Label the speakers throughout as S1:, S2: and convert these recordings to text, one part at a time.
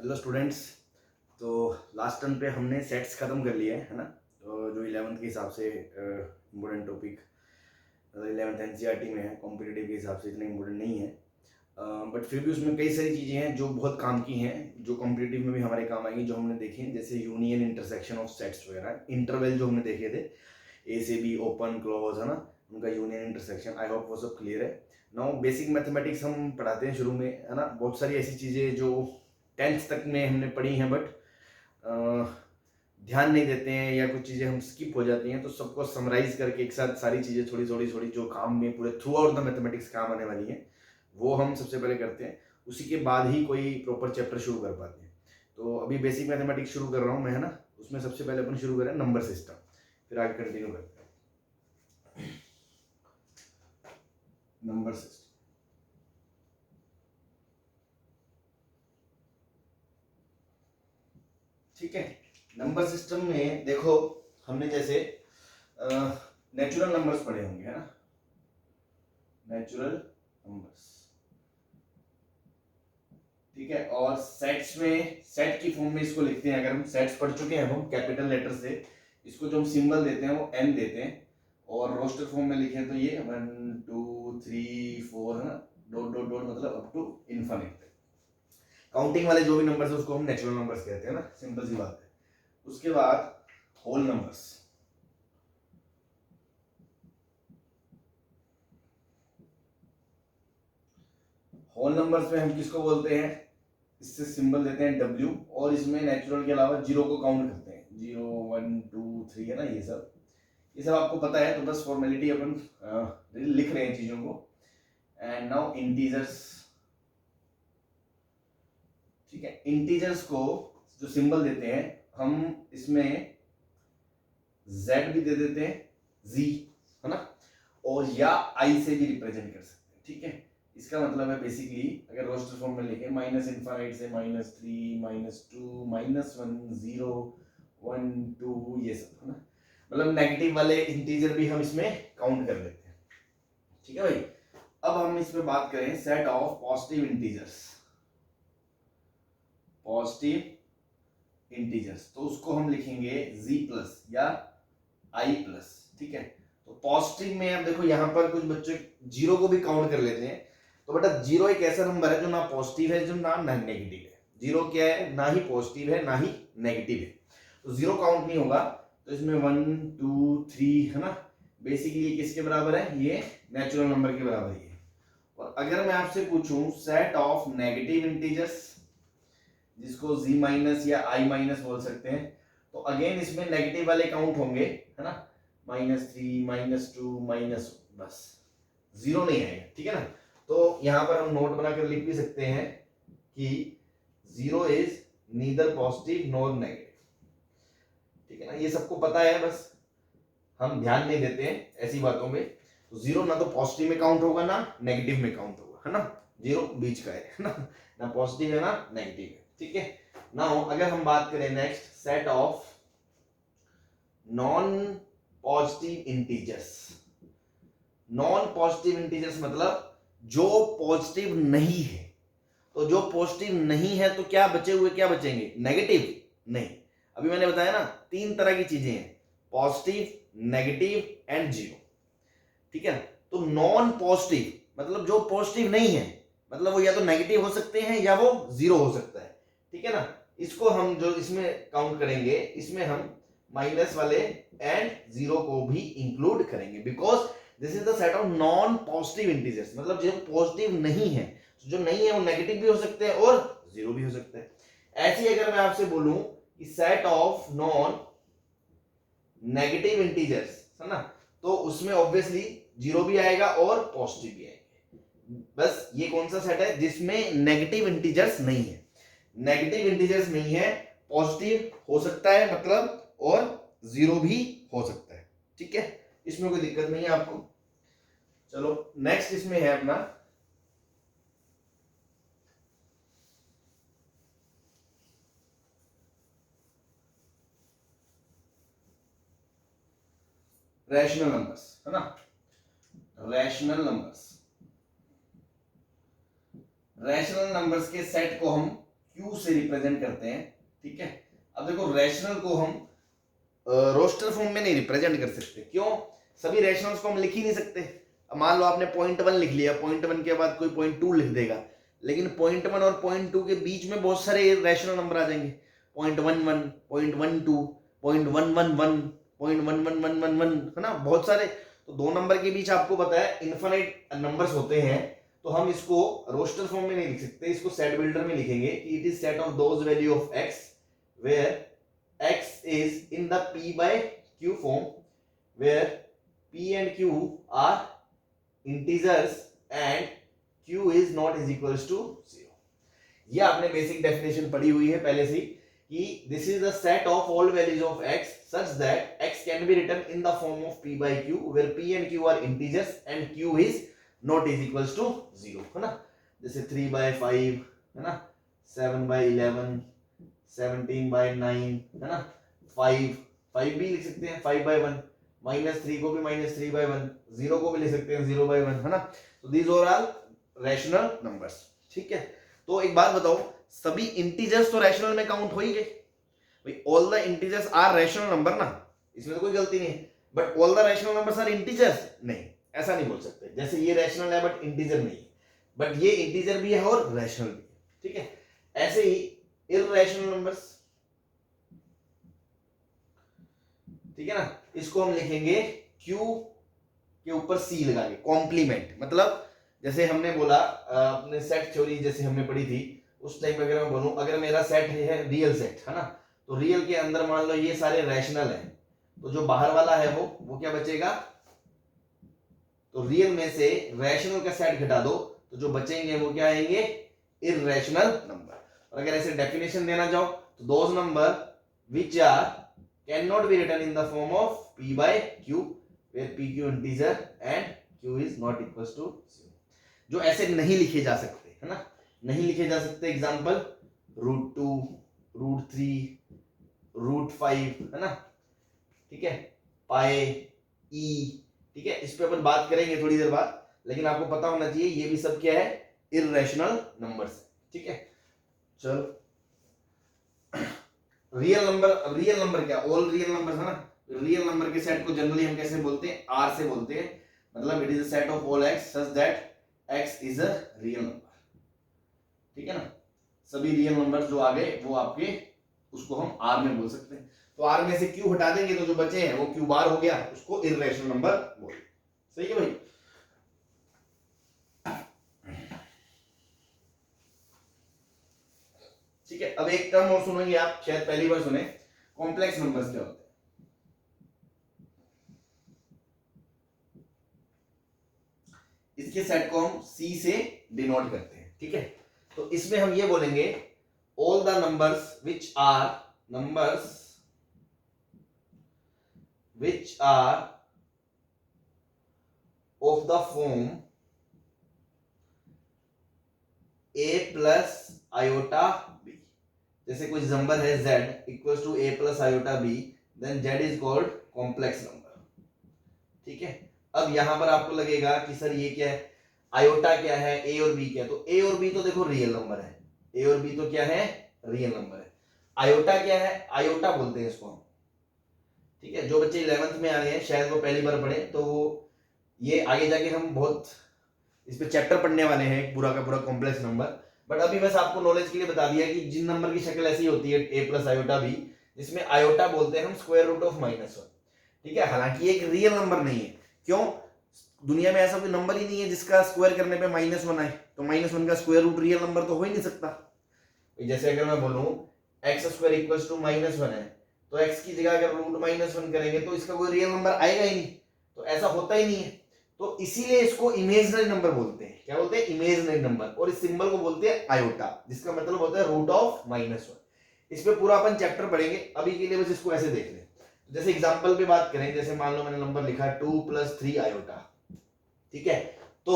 S1: Hello students. तो last term पे हमने सेट्स ख़त्म कर लिए है ना। तो जो 11th के हिसाब से इम्पोर्टेंट टॉपिक 11th एनसीईआरटी में है, कॉम्पिटिटिव के हिसाब से इतना इम्पोर्टेंट नहीं है, बट फिर भी उसमें कई सारी चीज़ें हैं जो बहुत काम की हैं, जो कॉम्पिटिटिव में भी हमारे काम आएंगी, जो हमने देखी हैं, जैसे यूनियन इंटरसेक्शन ऑफ सेट्स वगैरह, इंटरवल जो हमने देखे थे, ए से बी, ओपन क्लोज है ना, उनका यूनियन इंटरसेक्शन। आई होप वो सब क्लियर है। नाउ बेसिक मैथमेटिक्स हम पढ़ाते हैं शुरू में है ना। बहुत सारी ऐसी चीज़ें जो 10th तक में हमने पढ़ी हैं, बट ध्यान नहीं देते हैं या कुछ चीज़ें हम स्किप हो जाती हैं, तो सबको समराइज करके एक साथ सारी चीज़ें थोड़ी थोड़ी थोड़ी जो काम में पूरे थ्रू आउट द मैथमेटिक्स काम आने वाली हैं, वो हम सबसे पहले करते हैं। उसी के बाद ही कोई प्रॉपर चैप्टर शुरू कर पाते हैं। तो अभी बेसिक मैथमेटिक्स शुरू कर रहा हूँ मैं है ना। उसमें सबसे पहले अपन शुरू करें नंबर सिस्टम, फिर आगे कंटिन्यू करते हैं। नंबर सिस्टम, ठीक है। नंबर सिस्टम में देखो, हमने जैसे नेचुरल नंबर्स पढ़े होंगे है ना, नेचुरल नंबर्स, ठीक है। और सेट्स में, सेट की फॉर्म में इसको लिखते हैं, अगर हम सेट्स पढ़ चुके हैं हम कैपिटल लेटर से, इसको जो हम सिंबल देते हैं वो एन देते हैं, और रोस्टर फॉर्म में लिखे तो ये 1 2 3 4 है ना, डॉट डॉट डॉट, मतलब अप टू इन्फिनिट। काउंटिंग वाले जो भी नंबर्स है उसको हम नेचुरल नंबर्स कहते हैं ना, सिंपल सी बात है। उसके बाद होल नंबर्स, होल नंबर्स में हम किसको बोलते हैं, इससे सिंबल देते हैं W, और इसमें नेचुरल के अलावा जीरो को काउंट करते हैं, 0 1 2 3 है ना, ये सब आपको पता है, तो बस फॉर्मेलिटी अपन लिख रहे हैं चीजों को। एंड नाउ इंटीजर्स, ठीक है। इंटीजर्स को जो सिंबल देते हैं हम, इसमें Z भी दे देते हैं, Z है ना, और या I से भी रिप्रेजेंट कर सकते हैं, ठीक है। इसका मतलब है बेसिकली, अगर रोस्टर फॉर्म में लिखें, माइनस इनफाइनाइट से -3 -2 -1 0 1 2, ये सब है ना, मतलब नेगेटिव वाले इंटीजर भी हम इसमें काउंट कर लेते हैं, ठीक है भाई। अब हम इसमें बात करें set of positive integers, positive integers, तो उसको हम लिखेंगे Z प्लस या I प्लस, ठीक है। तो पॉजिटिव में अब देखो, यहां पर कुछ बच्चे जीरो को भी काउंट कर लेते हैं, तो बेटा जीरो एक ऐसा नंबर है जो ना पॉजिटिव है, जो ना नेगेटिव है। जीरो क्या है, ना ही पॉजिटिव है ना ही नेगेटिव है, तो जीरो काउंट नहीं होगा। तो इसमें 1 2 3 है ना, बेसिकली ये किसके बराबर है, ये नेचुरल नंबर के बराबर ही है। और अगर मैं आपसे पूछूं सेट ऑफ नेगेटिव इंटीजर्स, जिसको Z माइनस या I माइनस बोल सकते हैं, तो अगेन इसमें नेगेटिव वाले काउंट होंगे है ना, -3 -2 माइनस, बस जीरो नहीं आएगा, ठीक है ना। तो यहां पर हम नोट बनाकर लिख भी सकते हैं कि zero is neither positive nor negative, ठीक है ना। ये सबको पता है, बस हम ध्यान नहीं देते हैं ऐसी बातों में। तो जीरो ना तो पॉजिटिव में काउंट होगा ना नेगेटिव में काउंट होगा, है ना, जीरो बीच का है ना, ना पॉजिटिव है ना नेगेटिव है, ठीक है। नाउ अगर हम बात करें next, set of non positive integers. Non positive integers मतलब जो पॉजिटिव नहीं है, तो जो पॉजिटिव नहीं है तो क्या बचे हुए, क्या बचेंगे, नेगेटिव नहीं। अभी मैंने बताया ना, तीन तरह की चीजें हैं, पॉजिटिव, नेगेटिव एंड जीरो, ठीक है। तो नॉन पॉजिटिव मतलब जो पॉजिटिव नहीं है, मतलब वो या तो नेगेटिव हो सकते हैं या वो जीरो हो सकता है, ठीक है ना। इसको हम जो इसमें काउंट करेंगे, इसमें हम माइनस वाले एंड जीरो को भी इंक्लूड करेंगे, because this is the set of non positive integers, मतलब जो पॉजिटिव नहीं है, जो नहीं है वो नेगेटिव भी हो सकते हैं और जीरो भी हो सकते हैं। ऐसे अगर मैं आपसे बोलूं कि set of non negative integers है ना, तो उसमें ऑब्वियसली जीरो भी आएगा और पॉजिटिव भी आएगा। बस ये कौन सा सेट है जिसमें नेगेटिव इंटीजर्स नहीं है, नेगेटिव इंटीजर्स नहीं है, पॉजिटिव हो सकता है मतलब, और जीरो भी हो सकता है, ठीक है। इसमें कोई दिक्कत नहीं है आपको। चलो नेक्स्ट इसमें है अपना रैशनल नंबर्स, है ना, रैशनल नंबर्स। रैशनल नंबर्स के सेट को हम Q से रिप्रेजेंट करते हैं, ठीक है। अब देखो रैशनल को हम रोस्टर फॉर्म में नहीं रिप्रेजेंट कर सकते, क्यों? सभी रैशनल्स को हम लिख ही नहीं सकते। अब मान लो आपने 0.1 लिख लिया, 0.1 के बाद कोई 0.2 लिख देगा, लेकिन 0.1 और 0.2 के बीच में बहुत सारे रैशनल नंबर आ जाएंगे, 0.11, 0.12, 0.111, 0.11111, है ना, बहुत सारे। तो दो नंबर के बीच आपको पता है इनफाइनाइट नंबर्स होते हैं, तो हम इसको रोस्टर फॉर्म में नहीं लिख सकते, इसको सेट बिल्डर में लिखेंगे कि it is set of those value of x where x is in the p by q form where p and q are integers and q is not is equals to 0। ये आपने basic definition पढ़ी हुई है पहले से कि this is the set of all values of x such that x can be written in the form of p by q where p and q are integers and q is not is equals to 0, है ना। जैसे 3 by 5, है ना, 7 by 11, 17 by 9, है ना, 5 भी लिख सकते हैं 5 by 1, -3 को भी -3 by 1, 0 को भी लिख सकते हैं 0 by 1, है ना। तो these are all rational numbers, ठीक है। तो एक बात बताओ, सभी इंटीजर्स तो रैशनल में काउंट हो ही गए भाई, all the integers are rational number ना, इसमें तो कोई गलती नहीं है। But all the rational numbers are integers, नहीं, ऐसा नहीं बोल सकते। जैसे ये रैशनल है बट इंटीजर नहीं है, बट ये इंटीजर भी है और रैशनल भी है, ठीक है। ऐसे ही इररैशनल नंबर्स, ठीक है ना, इसको हम लिखेंगे Q के ऊपर C लगा के, कॉम्प्लीमेंट। मतलब जैसे हमने बोला अपने सेट थ्योरी जैसे हमने पढ़ी थी, उस टाइप अगर मैं बोलूं, अगर मेरा सेट है रियल सेट, है ना, तो रियल के अंदर मान लो ये सारे रैशनल हैं, तो जो बाहर वाला है वो क्या बचेगा? तो रियल में से रैशनल का सेट घटा दो तो जो बचेंगे वो क्या आएंगे? Irrational number. और अगर ऐसे डेफिनेशन देना चाहो तो those number which are can not be written in the form of p by q where pq integer and q is not equals to 0, जो ऐसे नहीं लिखे जा सकते, है ना, नहीं लिखे जा सकते। एग्जांपल √2, √3, √5, है ना, ठीक है, पाई, ई, ठीक है, इस पे अपन बात करेंगे थोड़ी देर बाद, लेकिन आपको पता होना चाहिए ये भी सब क्या है? इररेशनल नंबर्स, ठीक है। चलो, रियल नंबर क्या? ऑल रियल नंबर्स, है ना। रियल नंबर के सेट को जनरली हम कैसे बोलते हैं? आर से बोलते हैं। मतलब it is a set of all x such that x is a real number, ठीक है ना। सभी रियल नंबर्स जो आ गए वो आपके, उसको हम आर में बोल सकते हैं। तो आर में से क्यू हटा देंगे तो जो बचे हैं वो क्यू बार हो गया, उसको इररेशनल नंबर बोल। सही है भाई। ठीक है, अब एक टर्म और सुनेंगे आप, शायद पहली बार सुने, कॉम्प्लेक्स नंबर्स क्या होते हैं। इसके सेट को हम C से डिनोट करते हैं, ठीक है। तो इसमें हम ये बोलेंगे all the numbers which are of the form a plus iota b। जैसे कुछ नंबर है z equal to a plus iota b, then z is called complex number, ठीक है। अब यहां पर आपको लगेगा कि सर ये क्या है, आयोटा क्या है, a और b क्या है? तो a और b तो देखो रियल नंबर है, a और b तो क्या है? रियल नंबर है। आयोटा क्या है? आयोटा बोलते हैं इसको हम, ठीक है। जो बच्चे 11th में आ रहे हैं, शायद वो पहली बार पढ़े, तो ये आगे जाके हम बहुत इस पे चैप्टर पढ़ने वाले हैं, पूरा का पूरा कॉम्प्लेक्स नंबर। बट अभी बस आपको नॉलेज के लिए बता दिया कि जिन नंबर की शक्ल ऐसी होती है a प्लस आयोटा b, जिसमें आयोटा बोलते हैं हम स्क्वायर रूट ऑफ -1, ठीक है। हालांकि एक रियल नंबर नहीं है, क्यों? दुनिया में ऐसा कोई नंबर ही नहीं है जिसका स्क्वायर करने पे -1 आए, तो -1 का स्क्वायर रूट रियल नंबर तो हो ही नहीं सकता। जैसे अगर मैं बोलूं एक्स स्क्वायर इक्वल्स टू -1 है, तो x की जगह अगर रूट -1 करेंगे तो इसका कोई रियल नंबर आएगा ही नहीं, तो ऐसा होता ही नहीं है। तो इसीलिए इसको इमेजिनरी नंबर बोलते हैं। क्या बोलते हैं? Imaginary number. और इस सिंबल को बोलते हैं आयोटा, जिसका मतलब होता है रूट ऑफ -1। इस पे पूरा अपन चैप्टर पढ़ेंगे, अभी के लिए बस इसको ऐसे देख लें। जैसे एग्जांपल पे बात करें, जैसे मान लो मैंने नंबर लिखा 2 + 3 आयोटा, ठीक है। तो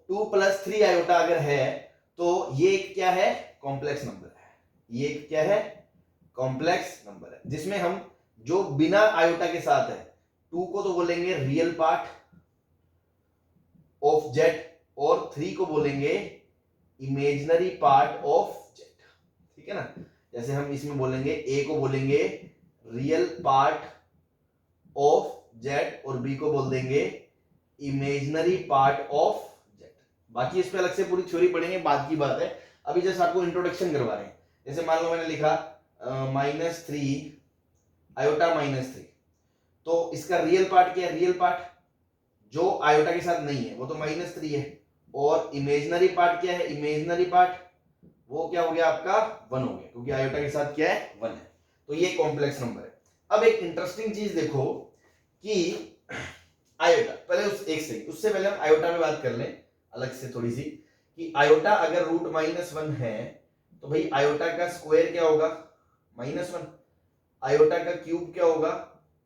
S1: 2 + 3 आयोटा अगर है तो ये क्या है? कॉम्प्लेक्स नंबर है। ये क्या है? कॉम्प्लेक्स नंबर है, जिसमें हम जो बिना आयोटा के साथ है, 2 को तो बोलेंगे रियल पार्ट ऑफ जेड और 3 को बोलेंगे इमेजिनरी पार्ट ऑफ जेड, ठीक है ना। जैसे हम इसमें बोलेंगे ए को बोलेंगे रियल पार्ट ऑफ जेड और बी को बोल देंगे इमेजिनरी पार्ट ऑफ जेड। बाकी इस पे अलग से पूरी थ्योरी पढ़ेंगे, बाद की बात है। अभी जैसे आपको इंट्रोडक्शन करवा रहे हैं, जैसे मान लो मैंने लिखा -3 आयोटा -3, तो इसका रियल पार्ट क्या है? रियल पार्ट जो आयोटा के साथ नहीं है वो तो -3 है, और इमेजिनरी पार्ट क्या है? इमेजिनरी पार्ट वो क्या हो गया आपका 1 हो गया, क्योंकि आयोटा के साथ क्या है 1 है। तो ये कॉम्प्लेक्स नंबर है। अब एक इंटरेस्टिंग चीज देखो कि आयोटा, पहले उससे पहले हम आयोटा में बात कर लें अलग से थोड़ी सी, कि आयोटा अगर √-1 है तो भाई आयोटा का स्क्वायर क्या होगा? -1। आयोटा का क्यूब क्या होगा?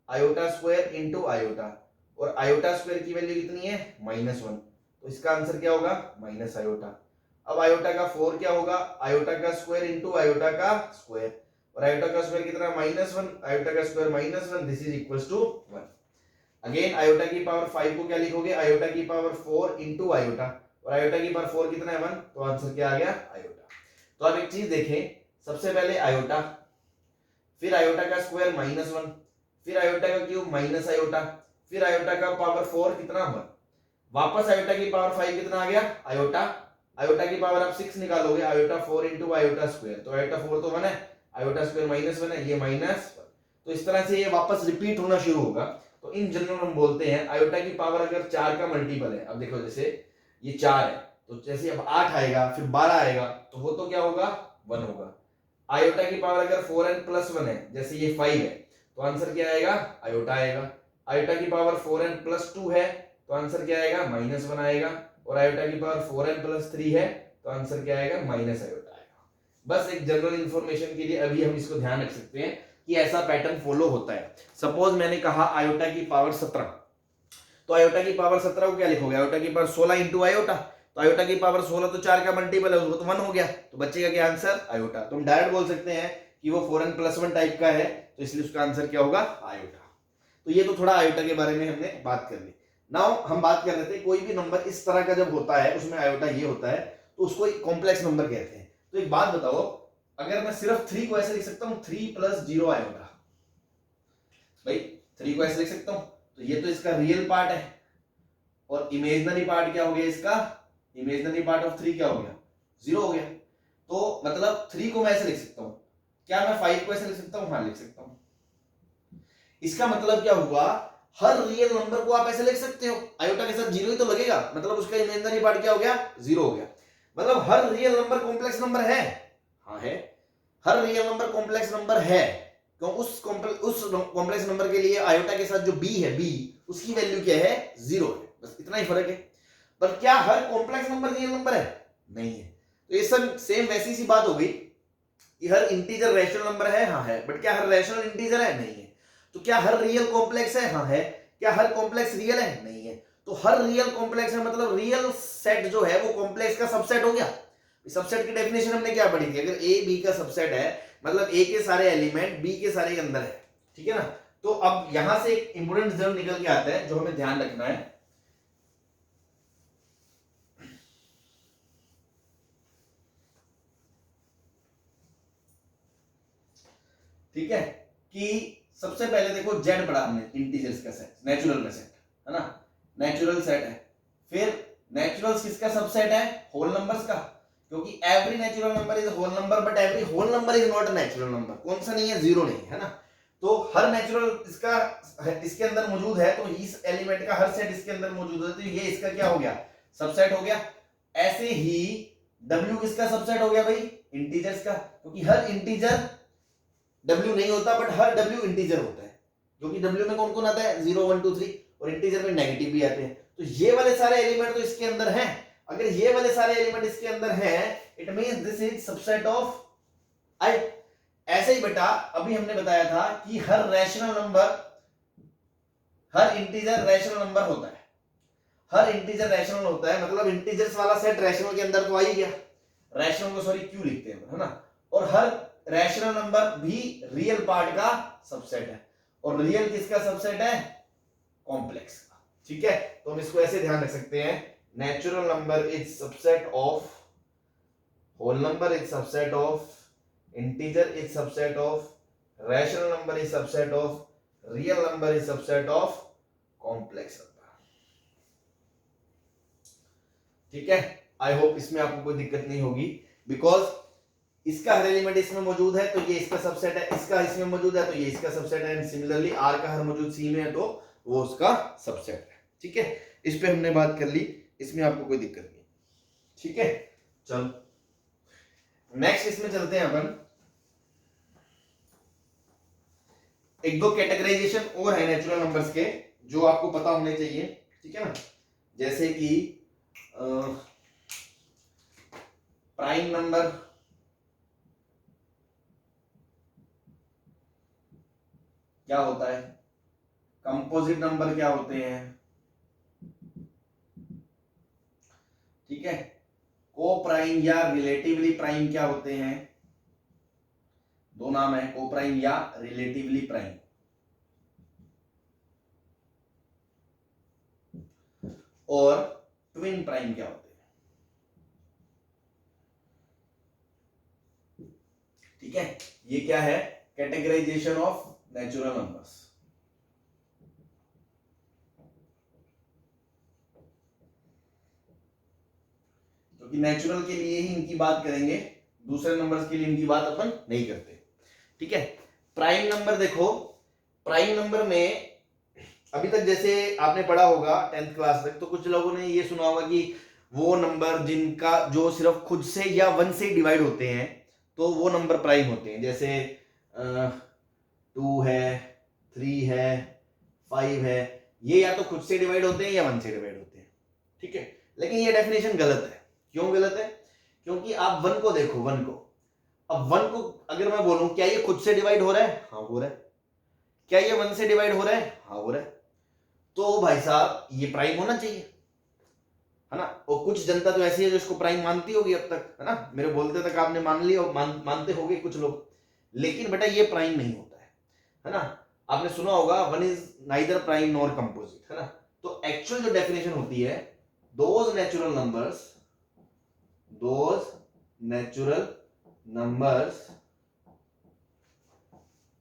S1: आयोटा स्क्वायर इंटू आयोटा, और आयोटा स्क्वायर की वैल्यू कितनी है? -1, तो इसका आंसर क्या होगा? Minus iota. अब आयोटा का 4 क्या होगा? आयोटा का स्क्वायर इंटू आयोटा का स्क्वायर, और आयोटा का स्क्वायर कितना? -1, आयोटा का square -1, this is equals to 1। Again iota की पावर 5 को क्या लिखोगे? आयोटा की पावर 4 इंटू आयोटा, और आयोटा की पावर 4 कितना है? 1, तो आंसर क्या आ गया? आयोटा। तो अब एक चीज देखें, सबसे पहले आयोटा, फिर आयोटा का स्क्वायर -1, फिर आयोटा का क्यूब माइनस आयोटा, फिर आयोटा का पावर 4 कितना? 1, वापस आयोटा की पावर 5 कितना आ गया? आयोटा। आयोटा की पावर आप 6 निकालोगे, आयोटा 4 इंटू आयोटा स्क्वायर, तो आयोटा 4 तो 1 है, आयोटा स्क्वायर -1 है, ये -1। तो इस तरह से ये वापस रिपीट होना शुरू होगा। तो इन जनरल हम बोलते हैं आयोटा की पावर अगर 4 का मल्टीपल है, अब देखो जैसे ये 4 है, तो जैसे अब 8 आएगा, फिर 12 आएगा, तो वो तो क्या होगा? 1 होगा। आयोटा की पावर अगर 4n+1 है, जैसे ये 5 है, तो आंसर क्या आएगा? आयोटा आएगा। आयोटा की पावर 4n+2 है, तो आंसर क्या आएगा? -1 आएगा। और आयोटा की पावर 4n+3 है, तो आंसर क्या आएगा? माइनस आयोटा आएगा। बस एक जनरल इंफॉर्मेशन के लिए अभी हम इसको ध्यान रख सकते हैं कि ऐसा पैटर्न फॉलो होता है। सपोज मैंने कहा आयोटा की पावर 17, तो आयोटा की पावर 17 को क्या लिखोगे? आयोटा की पावर 16 इंटू आयोटा, तो आयोटा की पावर 16 तो 4 का मल्टीपल है, वो तो 1 हो गया, तो बच्चे का क्या आंसर? आयोटा। तो हम डायरेक्ट बोल सकते हैं कि वो 4n+1 टाइप का है, तो इसलिए उसका आंसर क्या होगा? आयोटा। तो ये तो थोड़ा आयोटा के बारे में हमने बात कर ली। नाउ हम बात कर रहे थे कोई भी नंबर इस तरह का जब होता है, उसमें आयोटा ये होता है, तो उसको एक कॉम्प्लेक्स नंबर कहते हैं। तो एक बात बताओ, अगर मैं सिर्फ 3 को ऐसे लिख सकता हूं, 3 + 0 आयोटा, भाई 3 को ऐसे लिख सकता हूं, तो ये तो इसका रियल पार्ट है, और इमेजिनरी पार्ट क्या हो गया इसका? इमेजिनरी पार्ट ऑफ 3 क्या हो गया? 0 हो गया। तो मतलब 3 को मैं ऐसे लिख सकता हूं। क्या मैं 5 को ऐसे लिख सकता हूं? हाँ लिख सकता हूं। इसका मतलब क्या हुआ? हर रियल नंबर को आप ऐसे लिख सकते हो, आयोटा के साथ 0 ही तो लगेगा, मतलब उसका इमेजिनरी पार्ट क्या हो गया? 0 हो गया। मतलब हर रियल नंबर कॉम्प्लेक्स नंबर है। हाँ है, हर रियल नंबर कॉम्प्लेक्स नंबर है, क्यों? उस कॉम्प्लेक्स नंबर के लिए आयोटा के साथ जो b है, b उसकी वैल्यू क्या है? 0 है, बस इतना ही फर्क है। पर क्या हर कॉम्प्लेक्स नंबर रियल नंबर है? नहीं है। तो ये सब सेम वैसी सी बात हो गई कि हर इंटीजर रैशनल नंबर है? हाँ है। बट क्या हर रैशनल इंटीजर है? नहीं है। तो क्या हर रियल कॉम्प्लेक्स है? हाँ है। क्या हर कॉम्प्लेक्स रियल है? नहीं है। तो हर रियल कॉम्प्लेक्स है मतलब रियल सेट जो है वो कॉम्प्लेक्स का सबसेट हो गया। सबसेट की डेफिनेशन हमने क्या पढ़ी थी? अगर ए बी का सबसेट है मतलब ए के सारे एलिमेंट बी के सारे अंदर है, ठीक है ना। तो अब यहां से एक इंपोर्टेंट रिजल्ट निकल के आता है जो हमें ध्यान रखना है। ठीक है, कि सबसे पहले देखो जेड पढ़ा हमने, इंटीजर्स का सेट, नेचुरल का सेट है ना, नेचुरल सेट है। फिर नेचुरल्स किसका सबसेट है? होल नंबर्स का, क्योंकि every natural number is whole number, but every whole number is not a natural number. कौन सा नहीं है? 0 नहीं है ना। तो हर नेचुरल इसका इसके अंदर मौजूद है, तो इस एलिमेंट का हर सेट इसके अंदर मौजूद है, तो ये इसका क्या हो गया? सबसेट हो गया। ऐसे ही W किसका सबसेट हो गया भाई? इंटीजर्स का, क्योंकि हर इंटीजर W नहीं होता, बट हर W इंटीजर होता है, क्योंकि W में कौन कौन आता है? 0 1 2 3, और इंटीजर में नेगेटिव भी आते हैं। तो ये वाले सारे एलिमेंट तो इसके अंदर हैं। अगर ये वाले सारे एलिमेंट इसके अंदर हैं, it means this is subset of I। ऐसे ही बेटा अभी हमने बताया था कि हर रैशनल नंबर, हर इंटीजर रैशनल नंबर होता है, हर इंटीजर रैशनल होता है, मतलब इंटीजर्स वाला सेट रैशनल के अंदर तो आ ही गया। रैशनल को सॉरी क्यों लिखते हैं, है ना। और हर रैशनल नंबर भी रियल पार्ट का सबसेट है, और रियल किसका सबसेट है? कॉम्प्लेक्स का। ठीक है, तो हम इसको ऐसे ध्यान रख सकते हैं, natural number is subset of whole number, is subset of integer is subset of, rational number is subset of, real number is subset of complex number. ठीक है, आई होप इसमें आपको कोई दिक्कत नहीं होगी, बिकॉज इसका हर एलिमेंट इसमें मौजूद है तो ये इसका सबसेट है, इसका इसमें मौजूद है तो ये इसका सबसेट है, एंड सिमिलरली आर का हर मौजूद सी में है तो वो उसका सबसेट है। ठीक है, इस पे हमने बात कर ली, इसमें आपको कोई दिक्कत नहीं। ठीक है, चलो नेक्स्ट इसमें चलते हैं अपन। एक दो कैटेगराइजेशन और है नेचुरल नंबर्स के जो आपको पता होने चाहिए। ठीक है ना, जैसे कि प्राइम नंबर, क्या होता है, कंपोजिट नंबर क्या होते हैं, ठीक है, को प्राइम या रिलेटिवली प्राइम क्या होते हैं, दो नाम है, को प्राइम या रिलेटिवली प्राइम। और ट्विन प्राइम क्या होते हैं। ठीक है, ये क्या है, कैटेगराइजेशन ऑफ नेचुरल नंबर्स। क्योंकि नेचुरल के लिए ही इनकी बात करेंगे, दूसरे नंबर्स के लिए इनकी बात अपन नहीं करते। ठीक है, प्राइम नंबर देखो, प्राइम नंबर में अभी तक जैसे आपने पढ़ा होगा 10th क्लास तक, तो कुछ लोगों ने ये सुना होगा कि वो नंबर जिनका जो सिर्फ खुद से या 1 से डिवाइड होते हैं तो वो नंबर प्राइम होते हैं। जैसे 2 है, 3 है, 5 है, ये या तो खुद से डिवाइड होते हैं या 1 से डिवाइड होते हैं। ठीक है, लेकिन ये डेफिनेशन गलत है। क्यों गलत है? क्योंकि आप 1 को देखो, 1 को, अब 1 को अगर मैं बोलूं क्या ये खुद से डिवाइड हो रहा है, हाँ हो रहा है, क्या ये 1 से डिवाइड हो रहा है, हाँ हो रहा है, तो भाई साहब ये प्राइम होना चाहिए, है ना। और कुछ जनता तो ऐसी है जो इसको प्राइम मानती होगी अब तक, है ना, मेरे बोलते तक आपने मान लिया, मानते होंगे कुछ लोग, लेकिन बेटा ये प्राइम नहीं होता है ना। आपने सुना होगा one is neither prime nor composite, है ना। तो एक्चुअल जो डेफिनेशन होती है, those natural numbers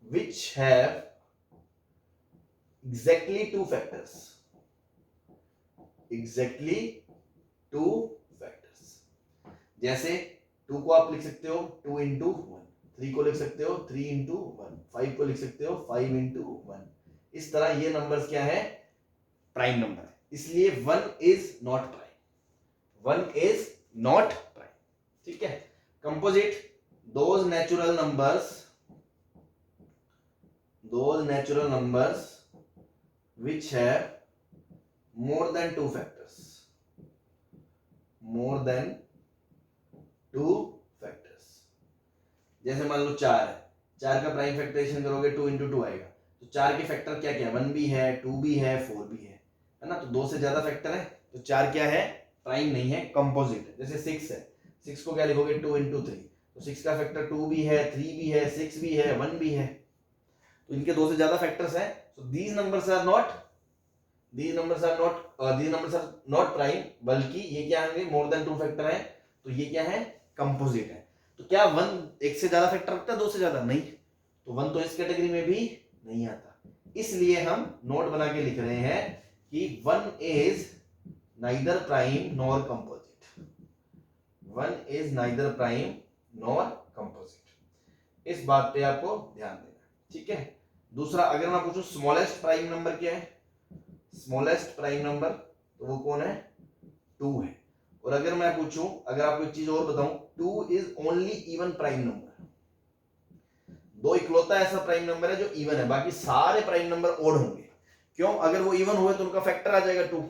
S1: which have exactly two factors, जैसे 2 को आप लिख सकते हो 2 into 1, 3 को लिख सकते हो 3 into 1, 5 को लिख सकते हो 5 into 1। इस तरह ये नंबर्स क्या है, प्राइम नंबर है। इसलिए 1 is not prime, 1 is not prime। ठीक है, composite, those natural numbers which have more than two factors, जैसे मान लो 4 है, 4 का प्राइम फैक्टराइजेशन करोगे 2 into 2 आएगा, तो 4 के फैक्टर क्या क्या, 1 भी है, 2 भी है, 4 भी है ना। तो 2 से ज्यादा फैक्टर है तो 4 क्या है, प्राइम नहीं है, कंपोजिट है। जैसे 6 है, 6 को क्या लिखोगे 2 into 3, तो 6 का फैक्टर 2 भी है, 3 भी है, 6 भी है, 1 भी है, तो इनके 2 से ज्यादा फैक्टर्स हैं। सो these numbers are not prime, बल्कि ये क्या होंगे, मोर देन 2 फैक्टर है, तो ये क्या है, कंपोजिट है। तो क्या 1 एक से ज्यादा फैक्टर रखता है, 2 से ज्यादा नहीं, तो 1 तो इस कैटेगरी में भी नहीं आता। इसलिए हम नोट बना के लिख रहे हैं कि 1 is neither prime nor composite, 1 is neither prime nor composite। इस बात पे आपको ध्यान देना, ठीक है। दूसरा, अगर मैं पूछूं स्मॉलेस्ट प्राइम नंबर क्या है, स्मॉलेस्ट प्राइम नंबर तो वो कौन है, 2 है। और अगर मैं पूछूं, अगर आपको एक चीज और बताऊं, 2 is only even prime number, 2 इकलौता ऐसा प्राइम नंबर है जो इवन है, बाकी सारे प्राइम नंबर ओड होंगे। क्यों? अगर वो इवन हुए तो उनका फैक्टर आ जाएगा 2,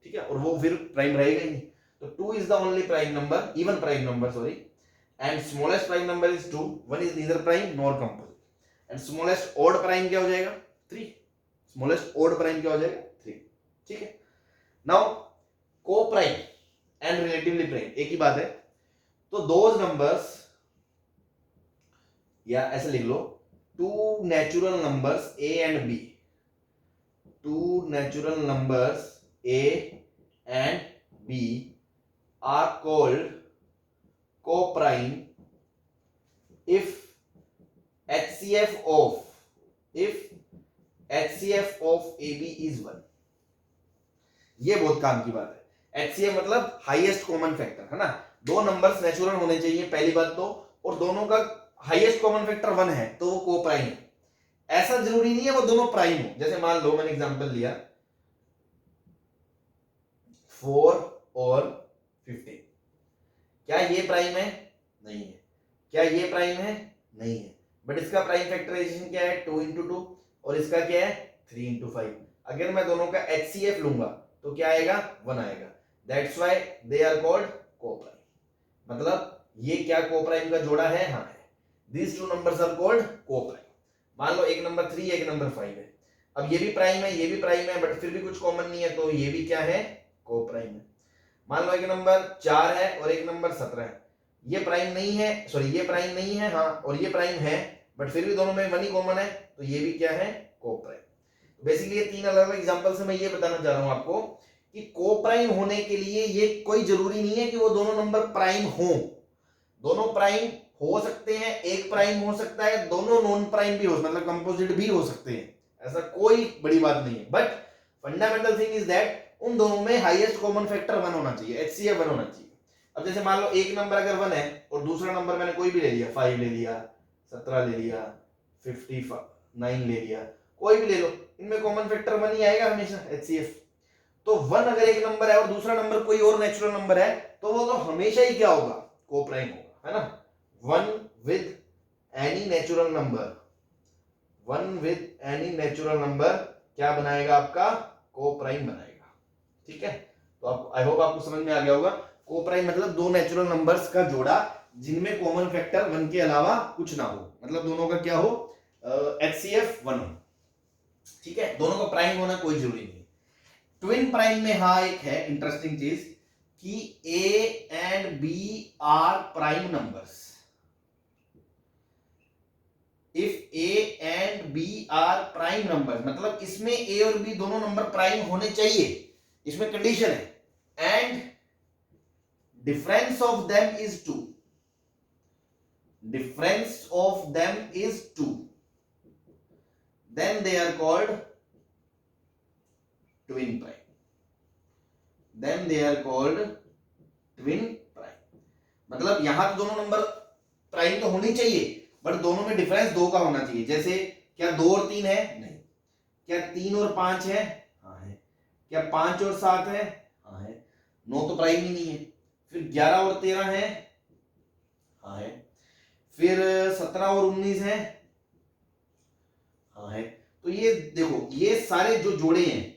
S1: ठीक है, और वो फिर प्राइम रहेगा ही नहीं। तो 2 is the only prime number, even prime number, sorry, and smallest prime number is 2, 1 is neither prime nor composite. And smallest odd prime क्या हो जाएगा, 3, स्मॉलेस्ट ऑड प्राइम क्या हो जाएगा, 3, ठीक है। नाउ को प्राइम एंड रिलेटिवली प्राइम एक ही बात है। तो दोज नंबर्स, या ऐसे लिख लो, 2 natural numbers a and b, 2 natural numbers a and b are called coprime if HCF of if HCF of AB is 1। ये बहुत काम की बात है। HCF मतलब हाईएस्ट कॉमन फैक्टर, है ना। दो नंबर्स नेचुरल होने चाहिए पहली बात तो, और दोनों का हाईएस्ट कॉमन फैक्टर 1 है तो वो कोप्राइम है। ऐसा जरूरी नहीं है वो दोनों प्राइम हो। जैसे मान लो मैंने एग्जांपल लिया 4 और 15, क्या ये प्राइम है? नहीं है। क्या ये प्राइम है? नहीं है। बट इसका प्राइम फैक्टराइजेशन क्या है? 2 into 2, और इसका क्या है? 3 into 5। अगर मैं दोनों का HCF लूंगा तो क्या आएगा? 1 आएगा। That's why they are called coprime. मतलब ये क्या कोप्राइम का जोड़ा है? हाँ है। These two numbers are called coprime. मान लो एक नंबर 3 एक नंबर 5 है। अब ये भी प्राइम है ये भी प्राइम है, बट फिर भी कुछ कॉमन नहीं है, तो ये भी क्या है? कोप्राइम है। मान लो एक नंबर 4 है और एक नंबर 17 है। ये प्राइम नहीं है, सॉरी ये प्राइम नहीं है, हाँ, और ये प्राइम है, बट फिर भी दोनों में 1 ही कॉमन है, तो ये भी क्या है? कोप्राइम। बेसिकली ये 3 अलग अलग एग्जांपल से मैं ये बताना चाह रहा हूं आपको कि कोप्राइम होने के लिए ये कोई जरूरी नहीं है कि वो दोनों नंबर प्राइम हो। दोनों प्राइम हो सकते हैं, एक प्राइम हो सकता है, दोनों नॉन प्राइम भी हो, मतलब कंपोजिट भी हो सकते हैं, ऐसा कोई बड़ी बात नहीं है। But fundamental thing is that उन दोनों में हाईएस्ट कॉमन फैक्टर 1 होना चाहिए, HCF 1 होना चाहिए। अब जैसे मान लो एक नंबर अगर 1 है और दूसरा नंबर मैंने कोई भी ले लिया, 5 ले लिया, 17 ले लिया, 59 ले लिया, कोई भी ले लो, इनमें कॉमन फैक्टर 1 ही आएगा हमेशा, HCF। तो 1 अगर एक नंबर है और दूसरा नंबर कोई और नेचुरल नंबर है तो वो तो हमेशा ही क्या होगा? कोप्राइम होगा, है ना। 1 with any natural number, 1 with any natural number क्या बनाएगा? आपका कोप्राइम बनाएगा। ठीक है, तो आप आई होप आपको समझ में आ गया होगा। कोप्राइम मतलब दो नेचुरल नंबर्स का जोड़ा जिनमें कॉमन फैक्टर 1 के अलावा कुछ ना हो, मतलब दोनों का क्या हो? HCF 1 हो। ठीक है, दोनों का प्राइम होना कोई जरूरी नहीं। ट्विन प्राइम में हाँ एक है इंटरेस्टिंग चीज कि A and B are prime numbers. If A and B are prime numbers मतलब इसमें A और B दोनों नंबर प्राइम होने चाहिए, इसमें कंडीशन है। And difference of them is 2, difference of them is 2, then they are called twin prime, then they are called twin prime. मतलब यहां तो दोनों नंबर प्राइम तो होनी चाहिए, बट दोनों में डिफरेंस 2 का होना चाहिए। जैसे क्या 2 और 3 है? नहीं। क्या 3 और 5 है? हाँ है। क्या 5 और 7 है? हाँ है। 9 तो प्राइम ही नहीं है। फिर 11 और 13 है? हाँ है। फिर 17 और 19 है? हाँ है। तो ये देखो, ये सारे जो जोड़े हैं,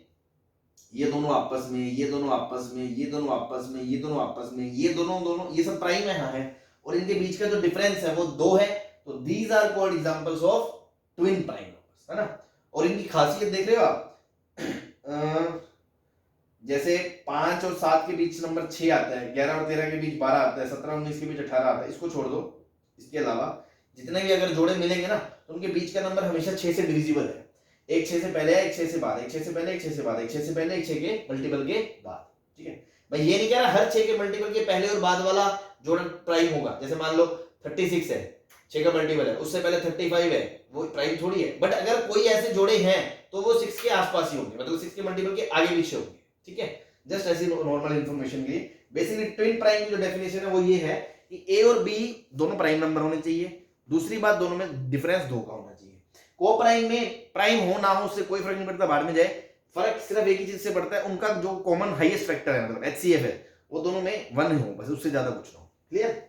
S1: ये दोनों आपस में, ये दोनों आपस में, ये दोनों आपस में, ये दोनों आपस में, ये दोनों ये सब प्राइम है, हाँ है। और इनके बीच का जो डिफरेंस है वो 2 है, तो these are called examples of twin prime numbers, है ना। और इनकी खासियत देख रहे हो आप, जैसे 5 और 7 के बीच नंबर 6 आता है, 11 और 13 के बीच 12 आता है, 17 19 के बीच 18 आता है, इसको छोड़ दो, इसके अलावा जितने भी अगर जोड़े मिलेंगे ना तो उनके बीच का नंबर हमेशा 6 से डिविजिबल है। एक 6 से पहले है, एक 6 से बाद, एक 6 से पहले, एक 6 से बाद, एक 6 से पहले, एक 6 के मल्टीपल के बाद। ठीक है, मैं ये नहीं कह रहा हर 6 के मल्टीपल के पहले और बाद वाला जोड़ा प्राइम होगा। जैसे मान लो 36 है, 6 का मल्टीपल है, उससे पहले 35 है, वो प्राइम थोड़ी है। बट अगर कोई ऐसे जोड़े हैं तो वो 6 के आसपास ही होंगे, मतलब 6 के मल्टीपल के आगे पीछे होंगे। ठीक है, जस्ट ऐसी नॉर्मल इंफॉर्मेशन के लिए। बेसिकली ट्विन प्राइम की जो डेफिनेशन है वो ये है कि ए और बी दोनों प्राइम नंबर होने चाहिए। दूसरी बात, दोनों में डिफरेंस 2 का होना चाहिए। को प्राइम में प्राइम हो ना हो उससे कोई फर्क नहीं पड़ता, बाद में जाए, फर्क सिर्फ एक ही चीज से पड़ता है, उनका जो कॉमन हाईएस्ट फैक्टर है मतलब HCF है वो दोनों में 1 हो, बस उससे ज्यादा कुछ ना हो। क्लियर?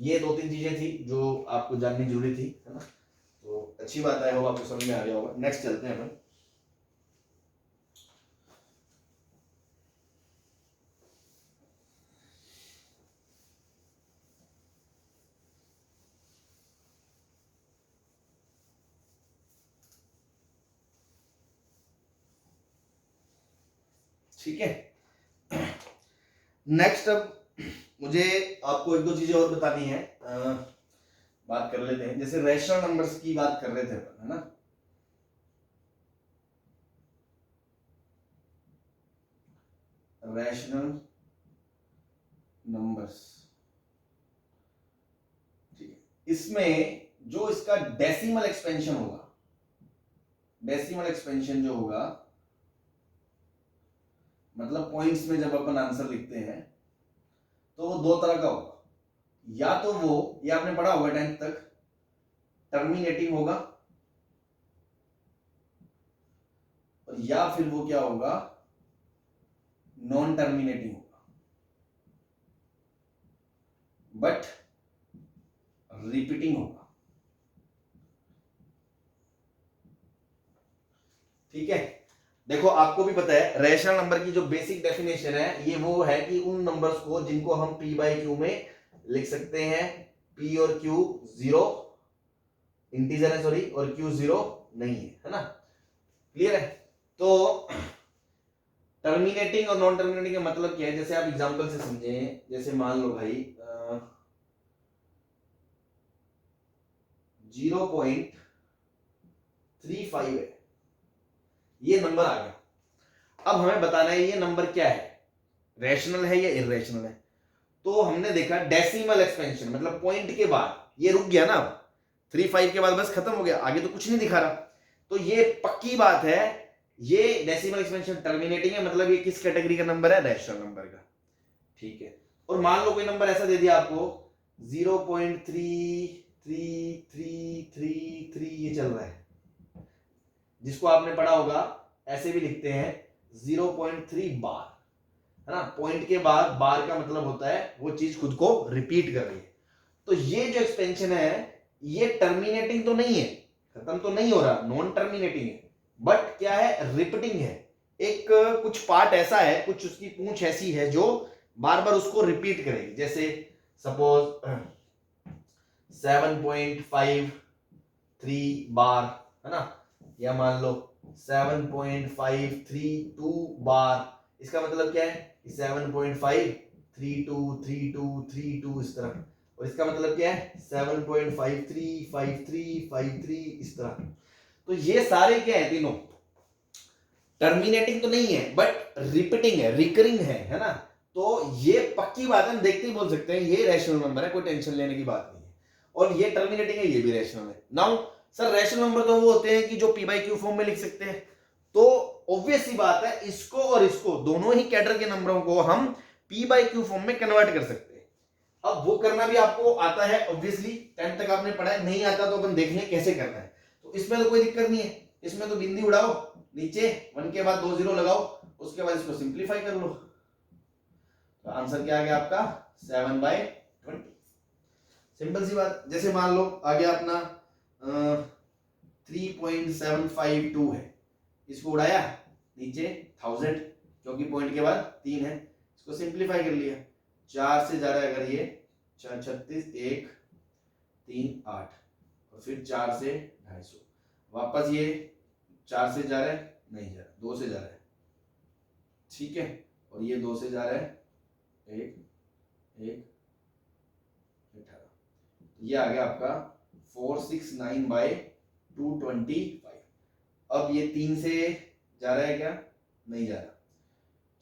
S1: ये 2-3 चीजें थी जो आपको जाननी जरूरी थी, है ना। तो अच्छी बात है, आपको समझ में आ गया होगा। नेक्स्ट चलते हैं अपन। ठीक है, नेक्स्ट अब मुझे आपको 1-2 चीजें और बतानी है। बात कर लेते हैं, जैसे रैशनल नंबर्स की बात कर रहे थे अपन, है ना। रैशनल नंबर्स, ठीक है, इसमें जो इसका डेसिमल एक्सपेंशन होगा, डेसिमल एक्सपेंशन जो होगा, मतलब पॉइंट्स में जब अपन आंसर लिखते हैं तो वो दो तरह का होगा, या तो वो, ये आपने पढ़ा होगा 10th तक, टर्मिनेटिंग होगा, और या फिर वो क्या होगा, नॉन टर्मिनेटिंग होगा, बट रिपीटिंग होगा। ठीक है, देखो आपको भी पता है रैशनल नंबर की जो बेसिक डेफिनेशन है ये वो है कि उन नंबर्स को जिनको हम p बाई क्यू में लिख सकते हैं, p और q जीरो इंटीजर है, सॉरी, और q जीरो नहीं है ना, क्लियर है। तो टर्मिनेटिंग और नॉन टर्मिनेटिंग का मतलब क्या है, जैसे आप एग्जांपल से समझें, जैसे मान लो भाई 0.35 है, ये नंबर आ गया। अब हमें बताना है ये नंबर क्या है, रैशनल है या इररेशनल है। तो हमने देखा डेसिमल एक्सपेंशन मतलब पॉइंट के बाद ये रुक गया ना, अब 35 के बाद बस खत्म हो गया, आगे तो कुछ नहीं दिखा रहा। तो ये पक्की बात है, ये डेसिमल एक्सपेंशन टर्मिनेटिंग है, मतलब ये किस कैटेगरी का नंबर है, रैशनल नंबर का। ठीक है, और मान लो कोई नंबर ऐसा दे दिया आपको 0.333333 ये चल रहा है, जिसको आपने पढ़ा होगा ऐसे भी लिखते हैं 0.3 बार, है ना। पॉइंट के बाद बार का मतलब होता है वो चीज खुद को रिपीट कर रही है। तो ये जो एक्सपेंशन है ये टर्मिनेटिंग तो नहीं है, खत्म तो नहीं हो रहा, नॉन टर्मिनेटिंग है, बट क्या है, रिपीटिंग है। एक कुछ पार्ट ऐसा है, कुछ उसकी पूंछ ऐसी है जो बार बार उसको रिपीट करेगी। जैसे सपोज 7.53 बार, है ना, या मान लो 7.532 बार। इसका मतलब क्या है, 7.5323232 इस तरह, और इसका मतलब क्या है 7.535353 इस तरह। तो ये सारे क्या है, तीनों टर्मिनेटिंग तो नहीं है बट रिपीटिंग है, रिकरिंग है ना। तो ये पक्की बात है, हम देखते ही बोल सकते हैं ये रैशनल नंबर है, कोई टेंशन लेने की बात नहीं है। और ये टर्मिनेटिंग है, ये भी रैशनल है। नाउ सर रैशनल नंबर तो वो होते हैं कि जो p बाई क्यू फॉर्म में लिख सकते हैं, तो ऑब्वियस सी बात है इसको और इसको दोनों ही कैडर के नंबरों को हम p बाई क्यू फॉर्म में कन्वर्ट कर सकते हैं। अब वो करना भी आपको आता है ऑब्वियसली, 10th तक आपने पढ़ा है, नहीं आता तो अपन देख लें कैसे करना है। तो इसमें तो कोई दिक्कत नहीं है, इसमें तो बिंदी उड़ाओ, नीचे 1 के बाद 2 जीरो लगाओ, उसके बाद इसको सिंप्लीफाई कर लो। तो आंसर क्या आ गया आपका 7/20। सिंपल सी बात। जैसे मान लो आ गया अपना 3.752 है, इसको उड़ाया नीचे 1000, क्योंकि पॉइंट के बाद 3 है, इसको सिंप्लीफाई कर लिया, 4 से जा रहा है अगर ये 4 36 1 3 8, और फिर 4 से 250, वापस ये 4 से जा रहा है, नहीं जा रहा, 2 से जा रहा है, ठीक है, और ये 2 से जा रहा है 1 1 18, ये आ गया आपका 469/225। अब ये 3 से जा रहा है क्या, नहीं जा रहा,